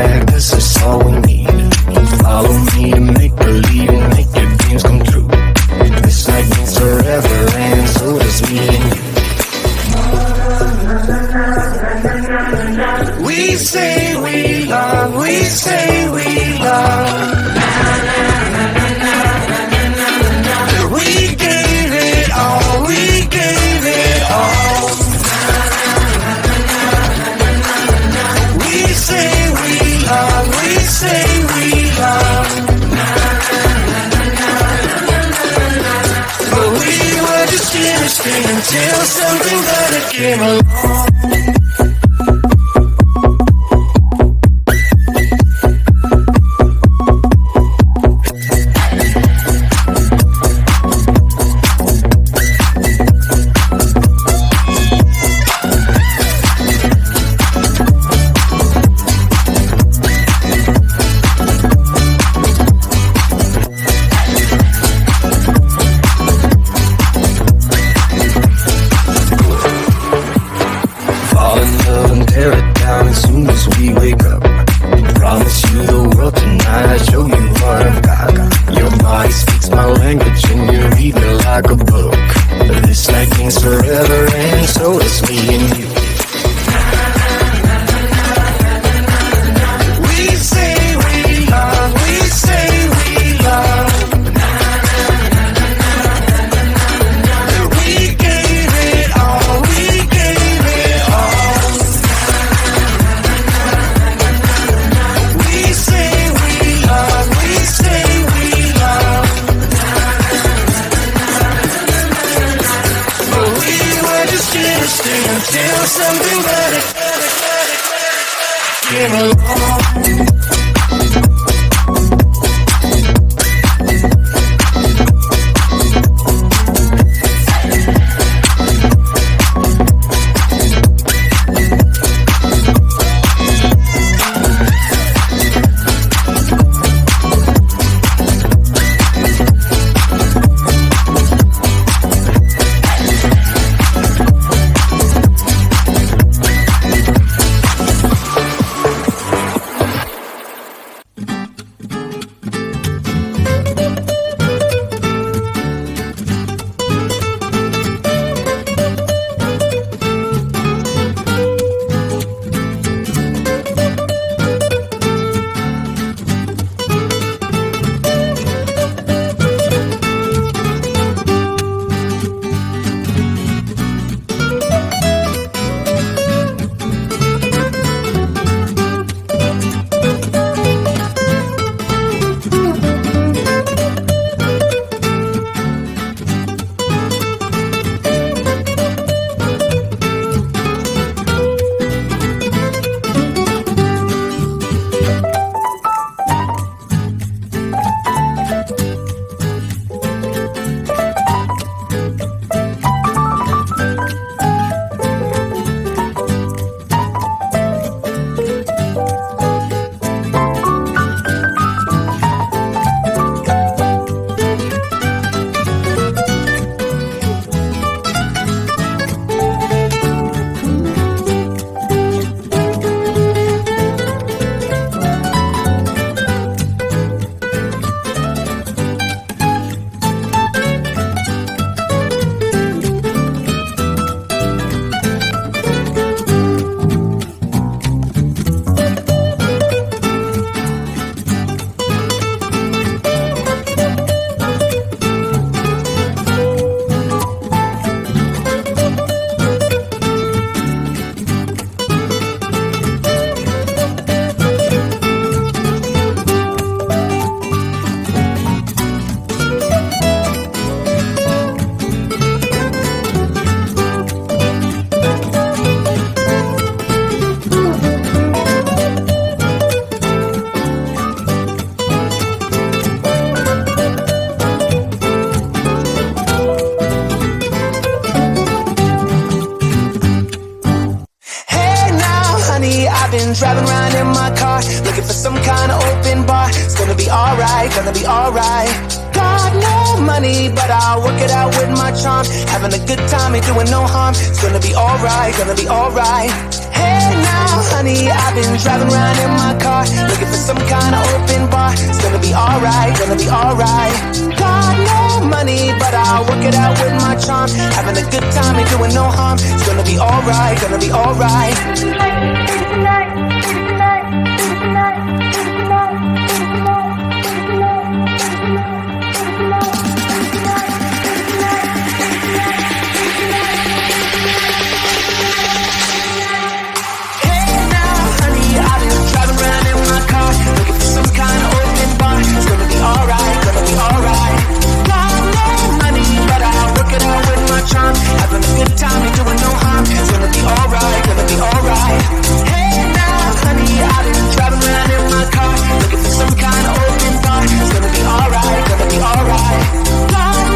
bag, 'cause that's all we need. Follow me to make believe and make your dreams come true. This night means forever, and so does me and you. We say we love, we say we love. We gave it all, we gave it all. We say we love, we say we love. But we were just innocent until something better came along. Driving around in my car, looking for some kind of open bar. It's gonna be alright, gonna be alright. Got no money, but I'll work it out with my charm. Having a good time, ain't doing no harm. It's gonna be alright, gonna be alright. Hey now, honey, I've been driving around in my car. car, looking for some kind of open bar. It's gonna be alright, gonna be alright. Got no money, but I'll work it out with my charm. Having a good time and doing no harm. It's gonna be alright, gonna be alright. Having a good time and doing no harm. It's gonna be alright, gonna be alright. Hey now, honey, I've been driving around in my car, looking for some kind of open bar. It's gonna be alright, gonna be alright. Got no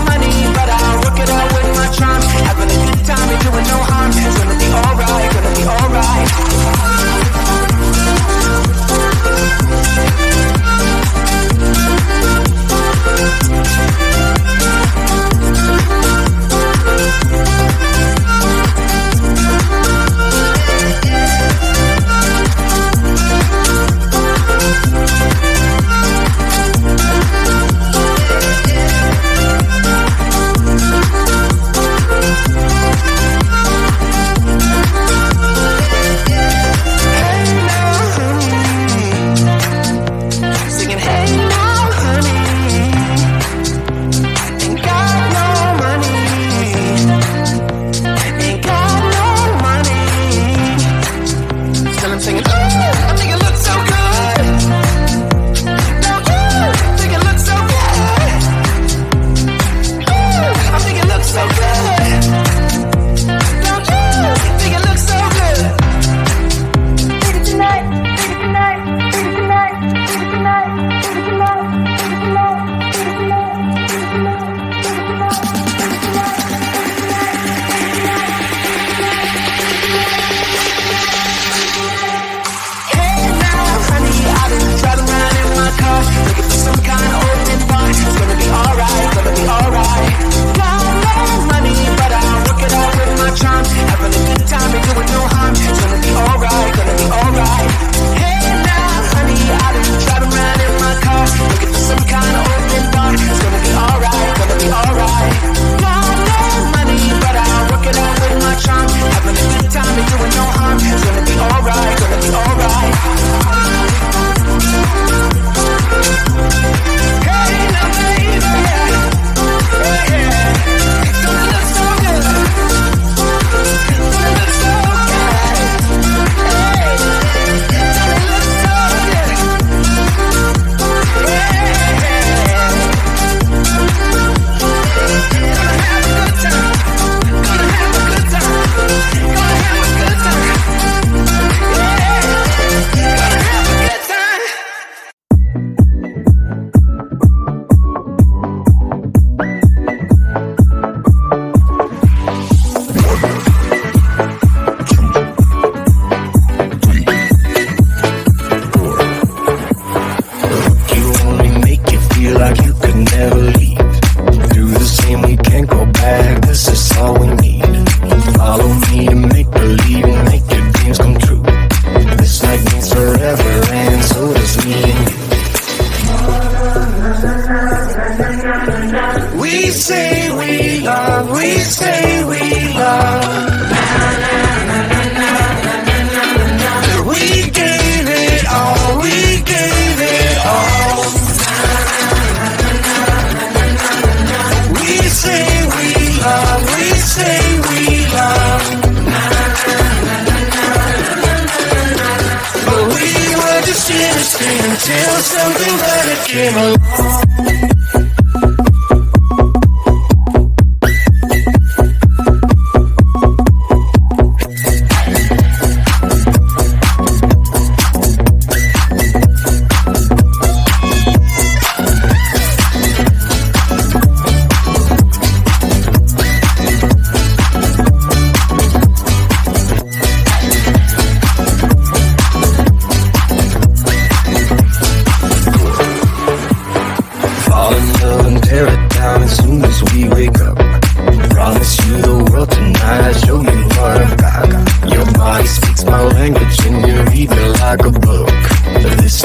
money, but I'll work it out with my charm. Having a good time and doing no harm. It's gonna be alright, gonna be alright. Until something better came along.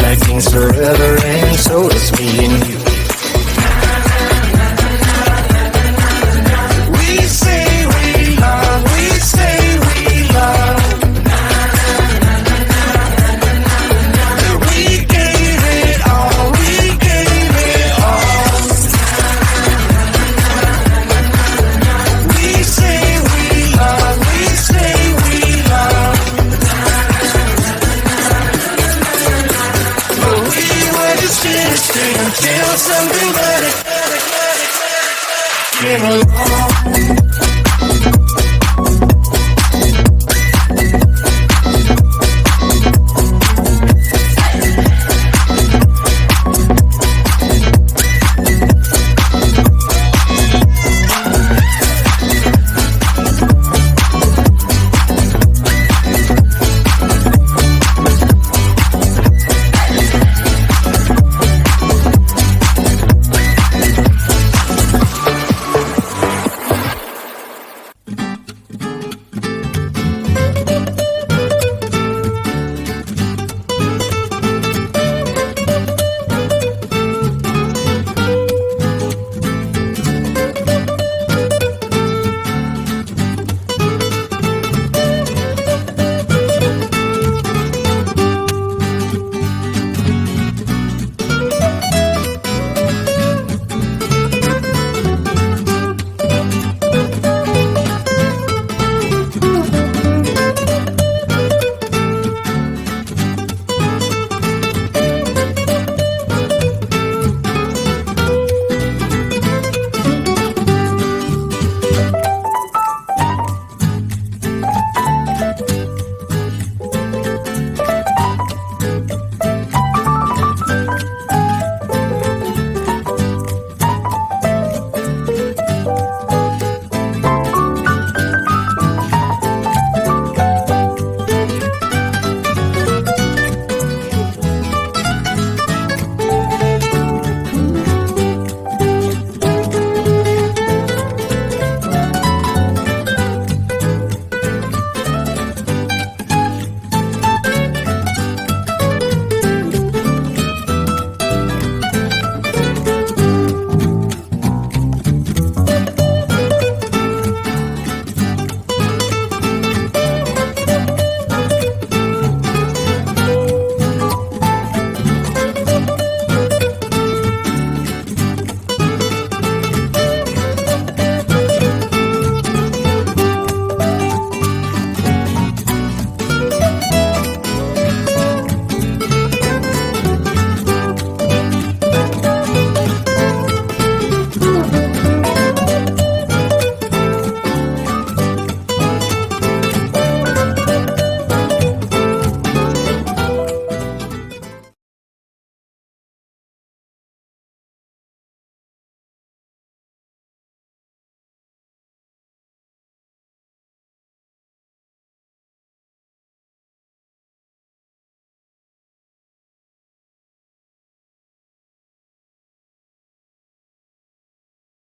like means forever, and so does me and you. We say we love, we say we love. We gave it all, we gave it all. We say we love, we say we love. But we were just innocent until something better came along.